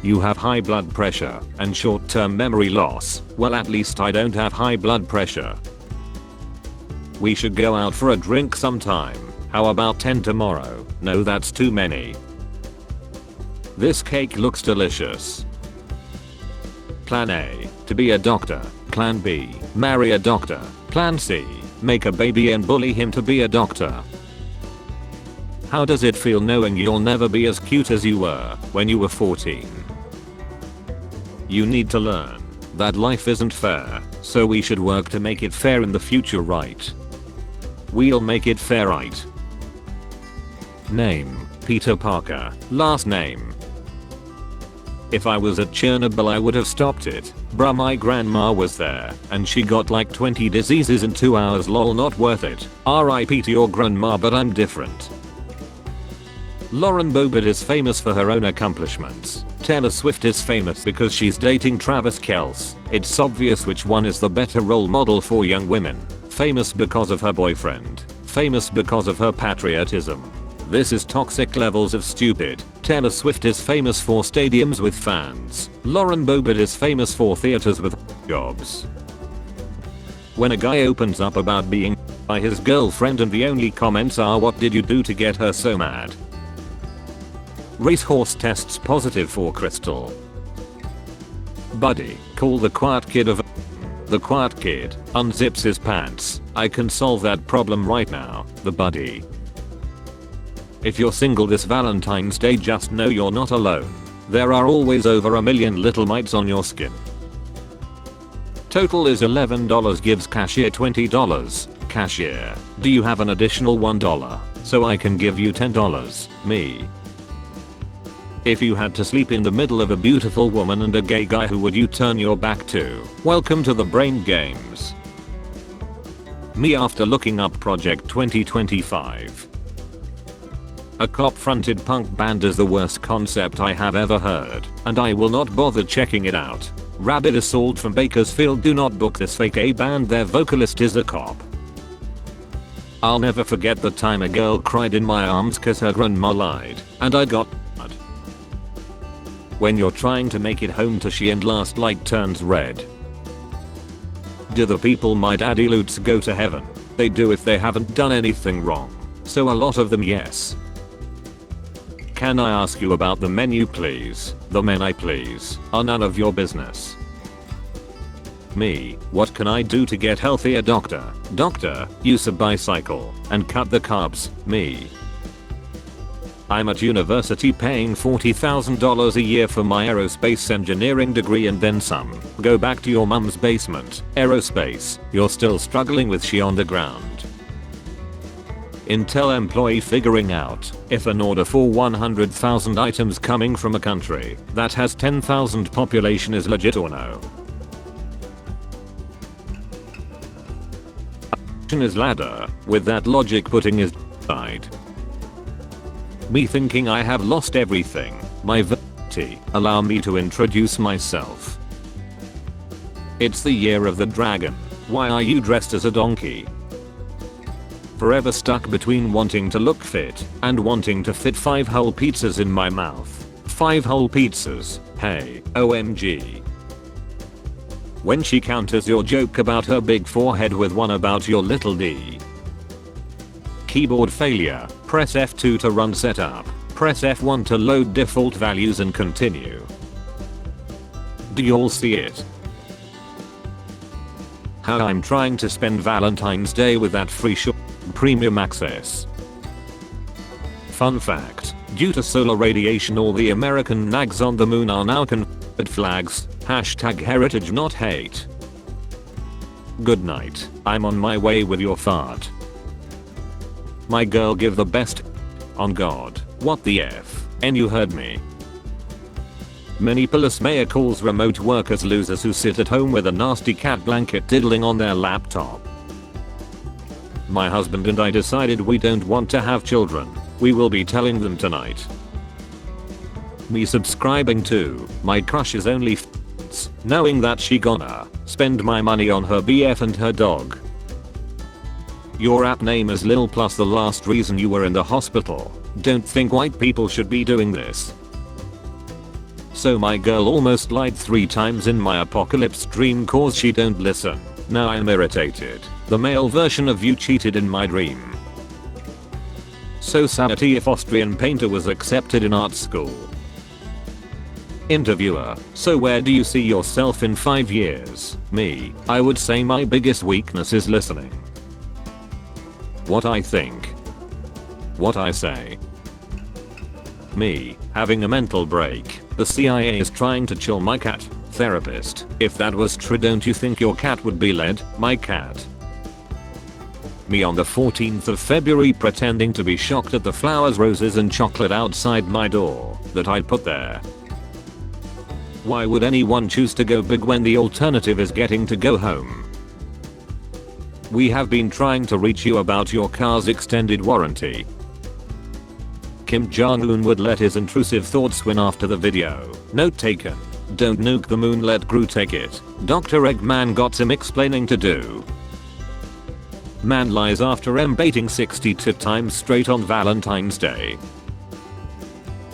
You have high blood pressure and short-term memory loss. Well, at least I don't have high blood pressure. We should go out for a drink sometime. How about 10 tomorrow? No, that's too many. This cake looks delicious. Plan A, to be a doctor. Plan B, marry a doctor. Plan C, make a baby and bully him to be a doctor. How does it feel knowing you'll never be as cute as you were when you were 14? You need to learn that life isn't fair, so we should work to make it fair in the future, right? We'll make it fair, right? Name, Peter Parker. Last name. If I was at Chernobyl I would have stopped it. Bruh, my grandma was there and she got like 20 diseases in 2 hours, lol, not worth it. RIP to your grandma, but I'm different. Lauren Boebert is famous for her own accomplishments. Taylor Swift is famous because she's dating Travis Kelce. It's obvious which one is the better role model for young women. Famous because of her boyfriend. Famous because of her patriotism. This is toxic levels of stupid. Taylor Swift is famous for stadiums with fans. Lauren Boebert is famous for theaters with jobs. When a guy opens up about being by his girlfriend and the only comments are, "What did you do to get her so mad?" Racehorse tests positive for crystal. Buddy, call the quiet kid of The quiet kid unzips his pants. I can solve that problem right now. The buddy. If you're single this Valentine's Day, just know you're not alone. There are always over a million little mites on your skin. Total is $11, gives cashier $20. Cashier, do you have an additional $1? So I can give you $10. Me. If you had to sleep in the middle of a beautiful woman and a gay guy, who would you turn your back to? Welcome to the brain games. Me after looking up Project 2025. A cop-fronted punk band is the worst concept I have ever heard, and I will not bother checking it out. Rabid Assault from Bakersfield, do not book this fake A band, their vocalist is a cop. I'll never forget the time a girl cried in my arms cause her grandma lied, and I got mad. When you're trying to make it home to she and last light turns red. Do the people my daddy loots go to heaven? They do if they haven't done anything wrong. So a lot of them, yes. Can I ask you about the menu please? The menu please are none of your business. Me, what can I do to get healthier? Doctor, use a bicycle and cut the carbs. Me. I'm at university paying $40,000 a year for my aerospace engineering degree and then some. Go back to your mum's basement. Aerospace, you're still struggling with she on the ground. Intel employee figuring out if an order for 100,000 items coming from a country that has 10,000 population is legit or no. Action is ladder, with that logic putting is side. Me thinking I have lost everything, my virginity, allow me to introduce myself. It's the year of the dragon. Why are you dressed as a donkey? Forever stuck between wanting to look fit and wanting to fit 5 whole pizzas in my mouth. 5 whole pizzas, hey, OMG. When she counters your joke about her big forehead with one about your little d. Keyboard failure, press F2 to run setup, press F1 to load default values and continue. Do you all see it? How I'm trying to spend Valentine's Day with that free premium access. Fun fact, due to solar radiation all the American nags on the moon are now Confederate flags, #heritage not hate. Good night, I'm on my way with your fart. My girl give the best on God, what the F, and you heard me. Minneapolis mayor calls remote workers losers who sit at home with a nasty cat blanket diddling on their laptop. My husband and I decided we don't want to have children. We will be telling them tonight. Me subscribing to my crush's OnlyFans, knowing that she gonna spend my money on her BF and her dog. Your app name is Lil plus the last reason you were in the hospital. Don't think white people should be doing this. So my girl almost lied 3 times in my apocalypse dream cause she don't listen. Now I'm irritated. The male version of you cheated in my dream. So sanity if Austrian painter was accepted in art school. Interviewer, so where do you see yourself in 5 years? Me, I would say my biggest weakness is listening. What I think. What I say. Me, having a mental break. The CIA is trying to chill my cat. Therapist, if that was true, don't you think your cat would be led? My cat. Me on the 14th of February pretending to be shocked at the flowers, roses and chocolate outside my door that I'd put there. Why would anyone choose to go big when the alternative is getting to go home? We have been trying to reach you about your car's extended warranty. Kim Jong-un would let his intrusive thoughts win after the video. Note taken. Don't nuke the moon, let Groot take it. Dr. Eggman got some explaining to do. Man lies after baiting 62 times straight on Valentine's Day.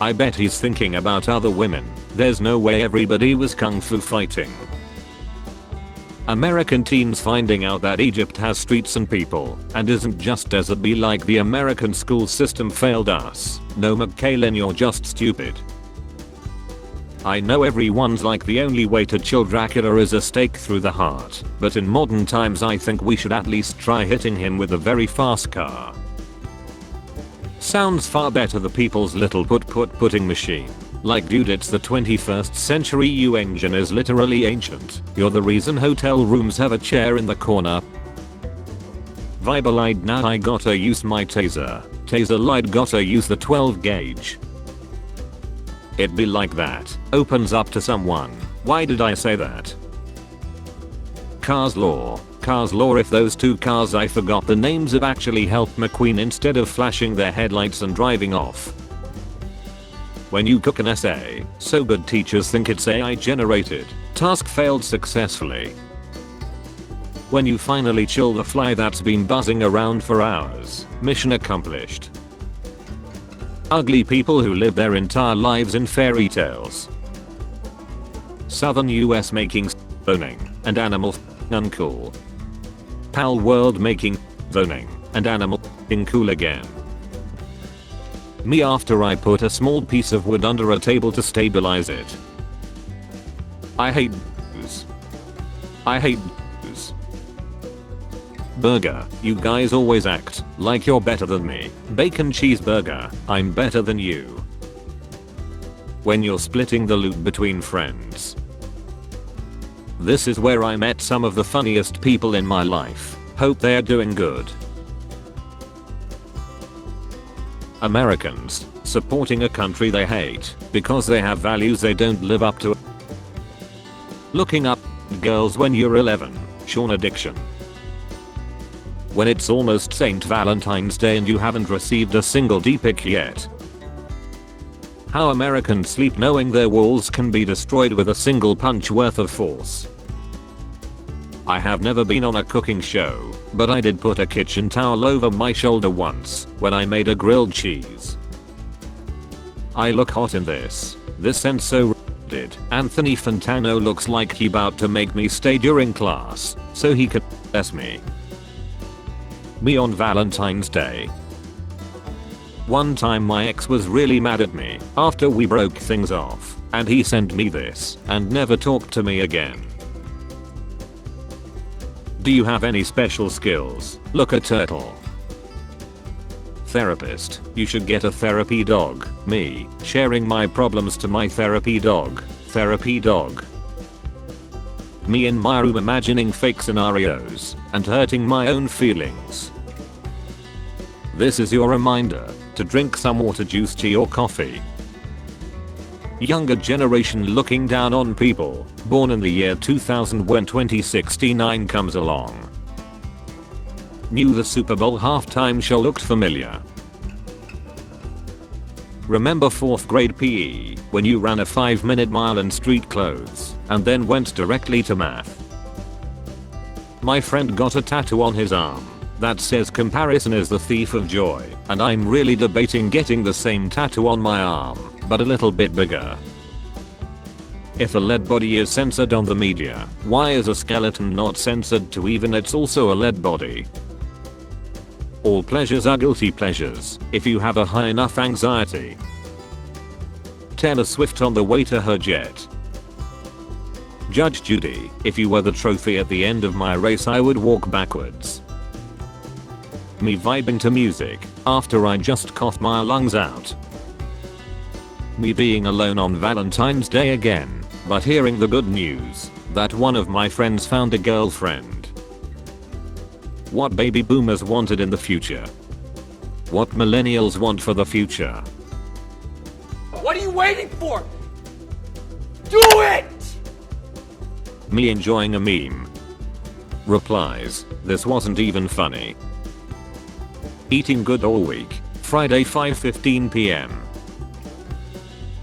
I bet he's thinking about other women. There's no way everybody was kung fu fighting. American teens finding out that Egypt has streets and people and isn't just desert be like the American school system failed us. No, McKaylin, you're just stupid. I know everyone's like the only way to chill Dracula is a stake through the heart, but in modern times I think we should at least try hitting him with a very fast car. Sounds far better the people's little pudding machine. Like dude, it's the 21st century, you engine is literally ancient. You're the reason hotel rooms have a chair in the corner. Viber lied, now I gotta use my taser. Taser lied, gotta use the 12 gauge. It be like that. Opens up to someone. Why did I say that? Cars law. Cars law, if those 2 cars I forgot the names of actually helped McQueen instead of flashing their headlights and driving off. When you cook an essay, so good teachers think it's AI generated. Task failed successfully. When you finally chill the fly that's been buzzing around for hours, mission accomplished. Ugly people who live their entire lives in fairy tales. Southern US making zoning and animal uncool. Pal world making zoning and animal cool again. Me after I put a small piece of wood under a table to stabilize it. I hate booze. I hate booze. Burger, you guys always act like you're better than me. Bacon cheeseburger, I'm better than you. When you're splitting the loot between friends. This is where I met some of the funniest people in my life. Hope they're doing good. Americans supporting a country they hate because they have values they don't live up to. Looking up girls when you're 11, Sean addiction. When it's almost St. Valentine's Day and you haven't received a single D-pic yet. How Americans sleep knowing their walls can be destroyed with a single punch worth of force. I have never been on a cooking show, but I did put a kitchen towel over my shoulder once when I made a grilled cheese. I look hot in this. This and so did. Anthony Fantano looks like he about to make me stay during class so he could bless me. Me on Valentine's Day. One time my ex was really mad at me after we broke things off, and he sent me this and never talked to me again. Do you have any special skills? Look at turtle. Therapist, you should get a therapy dog. Me, sharing my problems to my therapy dog. Therapy dog. Me in my room imagining fake scenarios and hurting my own feelings. This is your reminder to drink some water, juice, tea or coffee. Younger generation looking down on people born in the year 2000 when 2069 comes along. Knew the Super Bowl halftime show looked familiar. Remember 4th grade PE when you ran a 5-minute mile in street clothes and then went directly to math? My friend got a tattoo on his arm that says comparison is the thief of joy, and I'm really debating getting the same tattoo on my arm, but a little bit bigger. If a lead body is censored on the media, why is a skeleton not censored too, even it's also a lead body? All pleasures are guilty pleasures if you have a high enough anxiety. Taylor Swift on the way to her jet. Judge Judy, if you were the trophy at the end of my race I would walk backwards. Me vibing to music after I just coughed my lungs out. Me being alone on Valentine's Day again, but hearing the good news that one of my friends found a girlfriend. What baby boomers wanted in the future. What millennials want for the future. What are you waiting for? Do it! Me enjoying a meme. Replies, this wasn't even funny. Eating good all week, Friday 5:15 p.m.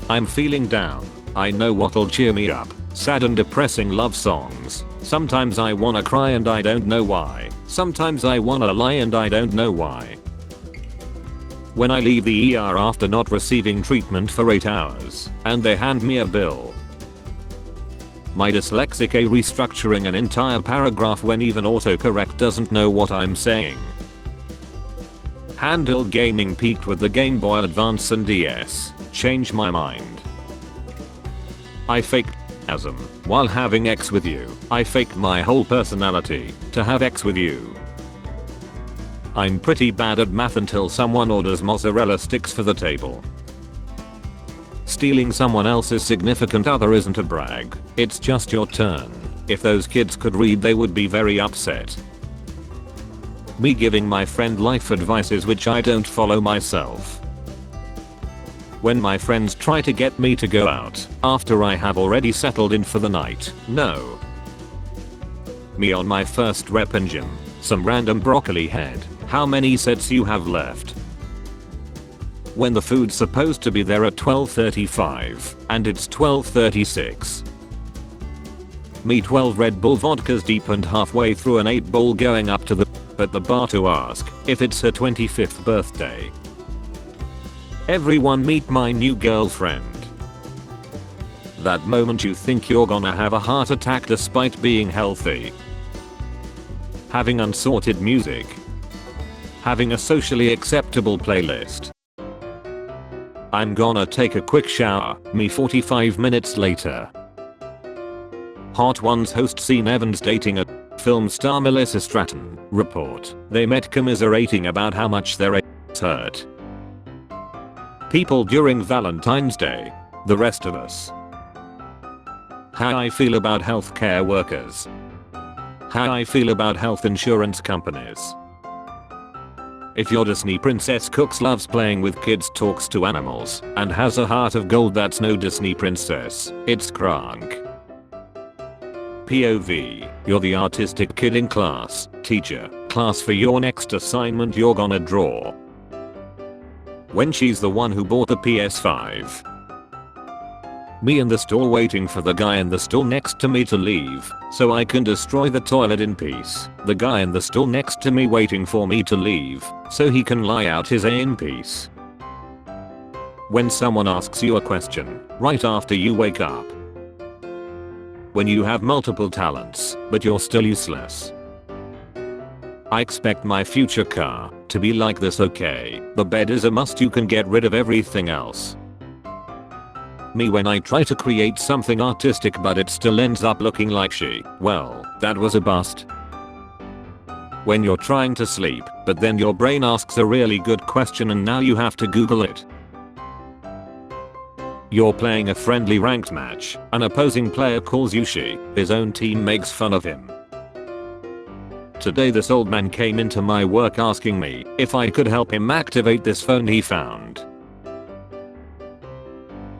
I'm feeling down. I know what'll cheer me up. Sad and depressing love songs. Sometimes I wanna cry and I don't know why. Sometimes I wanna lie and I don't know why. When I leave the ER after not receiving treatment for 8 hours, and they hand me a bill. My dyslexic restructuring an entire paragraph when even autocorrect doesn't know what I'm saying. Handheld gaming peaked with the Game Boy Advance and DS. Change my mind. I faked asm while having sex with you. I faked my whole personality to have sex with you. I'm pretty bad at math until someone orders mozzarella sticks for the table. Stealing someone else's significant other isn't a brag, it's just your turn. If those kids could read they would be very upset. Me giving my friend life advices which I don't follow myself. When my friends try to get me to go out after I have already settled in for the night, no. Me on my first rep in gym, some random broccoli head, how many sets you have left? When the food's supposed to be there at 12:35 and it's 12:36. Me 12 Red Bull vodkas deep and halfway through an 8 bowl going up to the at the bar to ask if it's her 25th birthday. Everyone meet my new girlfriend. That moment you think you're gonna have a heart attack despite being healthy. Having unsorted music. Having a socially acceptable playlist. I'm gonna take a quick shower, me 45 minutes later. Hot Ones host Sean Evans dating a film star Melissa Stratton. Report, they met commiserating about how much their a**s hurt. People during Valentine's Day. The rest of us. How I feel about healthcare workers. How I feel about health insurance companies. If your Disney princess cooks, loves playing with kids, talks to animals, and has a heart of gold, that's no Disney princess, it's Kronk. POV, you're the artistic kid in class. Teacher, class, for your next assignment you're gonna draw. When she's the one who bought the PS5. Me in the store waiting for the guy in the store next to me to leave so I can destroy the toilet in peace. The guy in the store next to me waiting for me to leave so he can lie out his A in peace. When someone asks you a question right after you wake up. When you have multiple talents but you're still useless. I expect my future car to be like this, okay? The bed is a must, you can get rid of everything else. Me when I try to create something artistic but it still ends up looking like well, that was a bust. When you're trying to sleep, but then your brain asks a really good question and now you have to Google it. You're playing a friendly ranked match, an opposing player calls you his own team makes fun of him. Today this old man came into my work asking me if I could help him activate this phone he found.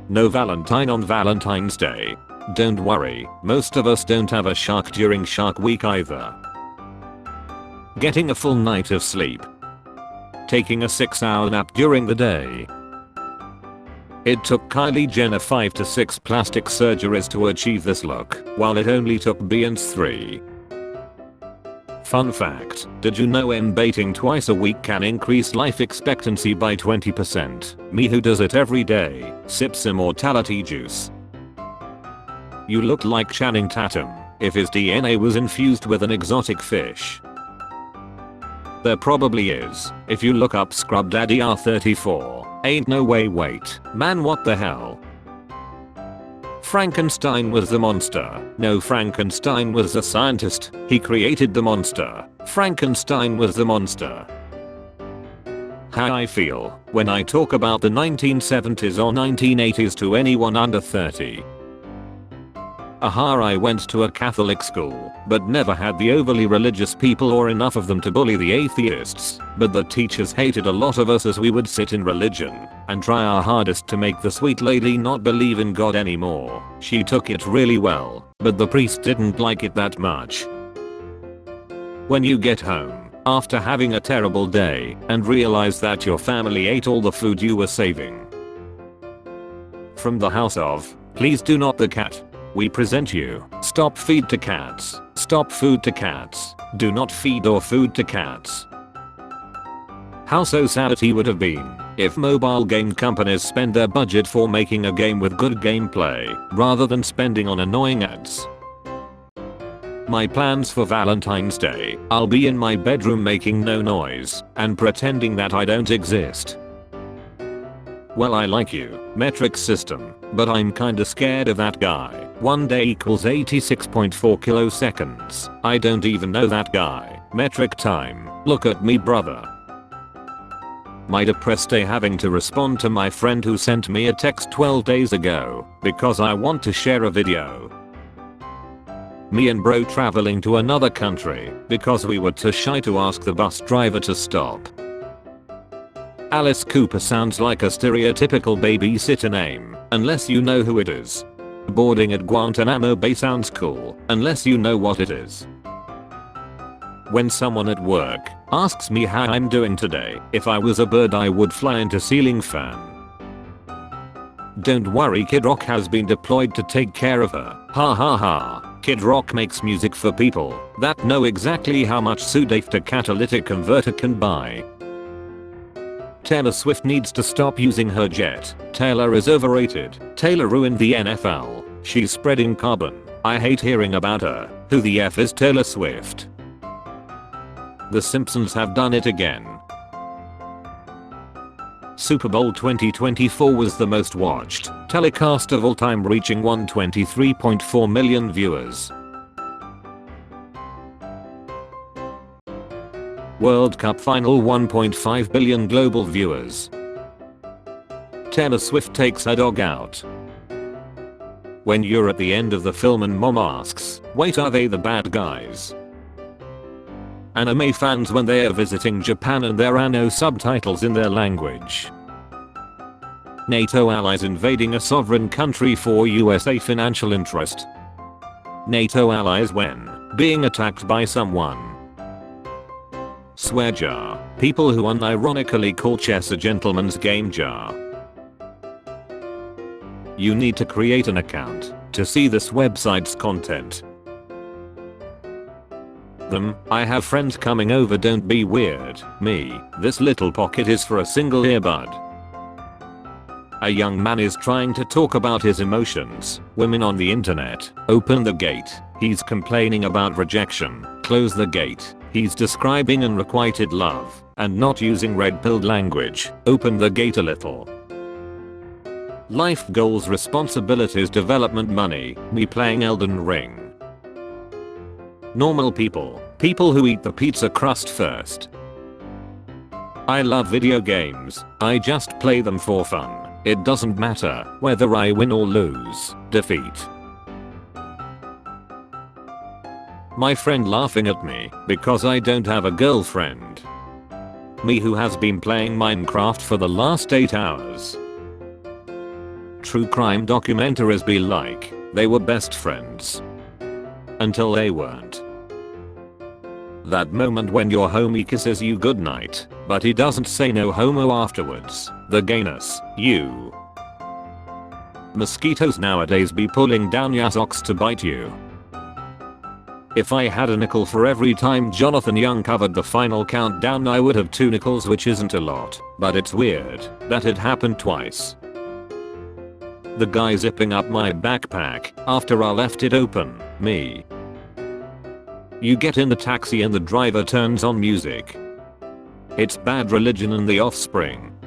No Valentine on Valentine's Day. Don't worry, most of us don't have a shark during Shark Week either. Getting a full night of sleep. Taking a 6-hour nap during the day. It took Kylie Jenner 5 to 6 plastic surgeries to achieve this look, while it only took Beyonce 3. Fun fact, did you know baiting twice a week can increase life expectancy by 20%? Me who does it every day, sips immortality juice. You look like Channing Tatum if his DNA was infused with an exotic fish. There probably is. If you look up Scrub Daddy R34, ain't no way. Wait, man, what the hell? Frankenstein was the monster. No, Frankenstein was the scientist. He created the monster. Frankenstein was the monster. How I feel when I talk about the 1970s or 1980s to anyone under 30. I went to a Catholic school, but never had the overly religious people or enough of them to bully the atheists, but the teachers hated a lot of us as we would sit in religion and try our hardest to make the sweet lady not believe in God anymore. She took it really well, but the priest didn't like it that much. When you get home after having a terrible day and realize that your family ate all the food you were saving from the house of Please Do Not the Cat, we present you Stop Feed to Cats. Stop Food to Cats. Do not feed or food to cats. How so sad it would have been if mobile game companies spend their budget for making a game with good gameplay rather than spending on annoying ads. My plans for Valentine's Day: I'll be in my bedroom making no noise and pretending that I don't exist. Well, I like you, metric system, but I'm kinda scared of that guy. One day equals 86.4 kiloseconds. I don't even know that guy. Metric time. Look at me, brother. My depressed day having to respond to my friend who sent me a text 12 days ago because I want to share a video. Me and bro traveling to another country because we were too shy to ask the bus driver to stop. Alice Cooper sounds like a stereotypical babysitter name, unless you know who it is. Boarding at Guantanamo Bay sounds cool, unless you know what it is. When someone at work asks me how I'm doing today, if I was a bird I would fly into ceiling fan. Don't worry, Kid Rock has been deployed to take care of her. Ha ha ha. Kid Rock makes music for people that know exactly how much Sudaf to catalytic converter can buy. Taylor Swift needs to stop using her jet. Taylor is overrated. Taylor ruined the NFL. She's spreading carbon. I hate hearing about her. Who the F is Taylor Swift? The Simpsons have done it again. Super Bowl 2024 was the most watched telecast of all time, reaching 123.4 million viewers. World Cup final, 1.5 billion global viewers. Taylor Swift takes her dog out. When you're at the end of the film and mom asks, wait, are they the bad guys? Anime fans when they are visiting Japan and there are no subtitles in their language. NATO allies invading a sovereign country for USA financial interest. NATO allies when being attacked by someone. Swear jar. People who unironically call chess a gentleman's game jar. You need to create an account to see this website's content. I have friends coming over, don't be weird. Me, this little pocket is for a single earbud. A young man is trying to talk about his emotions. Women on the internet. Open the gate. He's complaining about rejection. Close the gate. He's describing unrequited love and not using red-pilled language. Open the gate a little. Life goals, responsibilities, development, money. Me playing Elden Ring. Normal people. People who eat the pizza crust first. I love video games. I just play them for fun. It doesn't matter whether I win or lose. Defeat. My friend laughing at me because I don't have a girlfriend. Me who has been playing Minecraft for the last 8 hours. True crime documentaries be like, they were best friends. Until they weren't. That moment when your homie kisses you goodnight, but he doesn't say no homo afterwards. The gayness, you. Mosquitoes nowadays be pulling down your socks to bite you. If I had a nickel for every time Jonathan Young covered the final countdown, I would have 2 nickels, which isn't a lot, but it's weird that it happened twice. The guy zipping up my backpack after I left it open. Me. You get in the taxi and the driver turns on music. It's Bad Religion and The Offspring.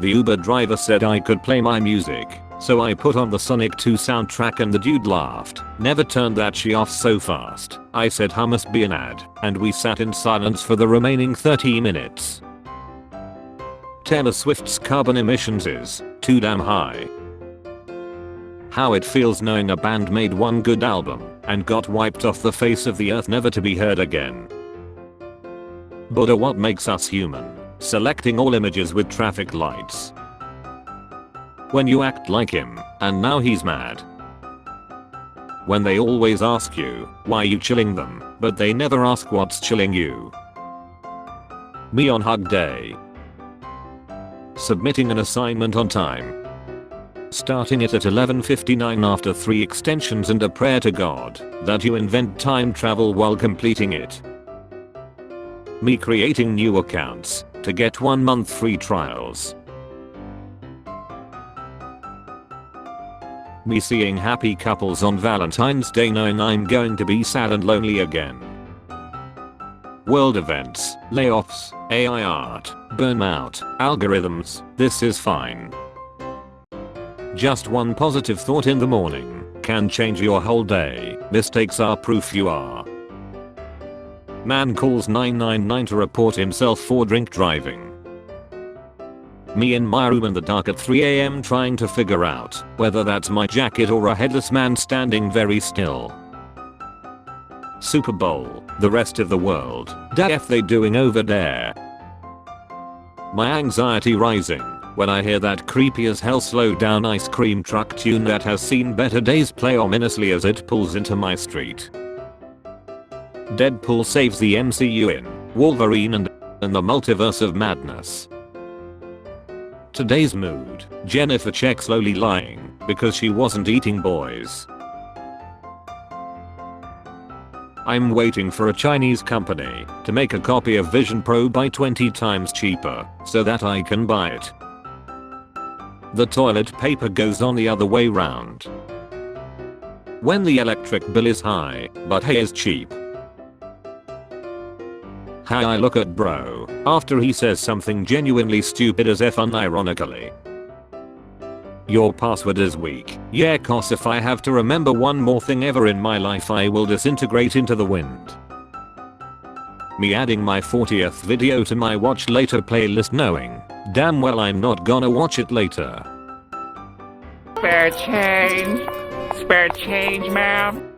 The Uber driver said I could play my music, so I put on the Sonic 2 soundtrack and the dude laughed. Never turned that shit off so fast. I said must be an ad, and we sat in silence for the remaining 30 minutes. Taylor Swift's carbon emissions is too damn high. How it feels knowing a band made one good album and got wiped off the face of the earth never to be heard again. Buddha, what makes us human? Selecting all images with traffic lights. When you act like him, and now he's mad. When they always ask you, why you chilling them, but they never ask what's chilling you. Me on hug day. Submitting an assignment on time. Starting it at 11:59 after 3 extensions and a prayer to God that you invent time travel while completing it. Me creating new accounts to get 1 month free trials. Me seeing happy couples on Valentine's Day knowing I'm going to be sad and lonely again. World events, layoffs, AI art, burnout, algorithms, this is fine. Just one positive thought in the morning can change your whole day. Mistakes are proof you are. Man calls 999 to report himself for drink driving. Me in my room in the dark at 3 AM trying to figure out whether that's my jacket or a headless man standing very still. Super Bowl, the rest of the world, the F they doing over there? My anxiety rising when I hear that creepy as hell slow down ice cream truck tune that has seen better days play ominously as it pulls into my street. Deadpool saves the MCU in Wolverine and the Multiverse of Madness. Today's mood, Jennifer Check slowly lying because she wasn't eating boys. I'm waiting for a Chinese company to make a copy of Vision Pro by 20 times cheaper so that I can buy it. The toilet paper goes on the other way round. When the electric bill is high, but hay is cheap. How I look at bro after he says something genuinely stupid as if unironically. Your password is weak. Yeah, cause if I have to remember one more thing ever in my life I will disintegrate into the wind. Me adding my 40th video to my watch later playlist knowing damn well I'm not gonna watch it later. Spare change, ma'am.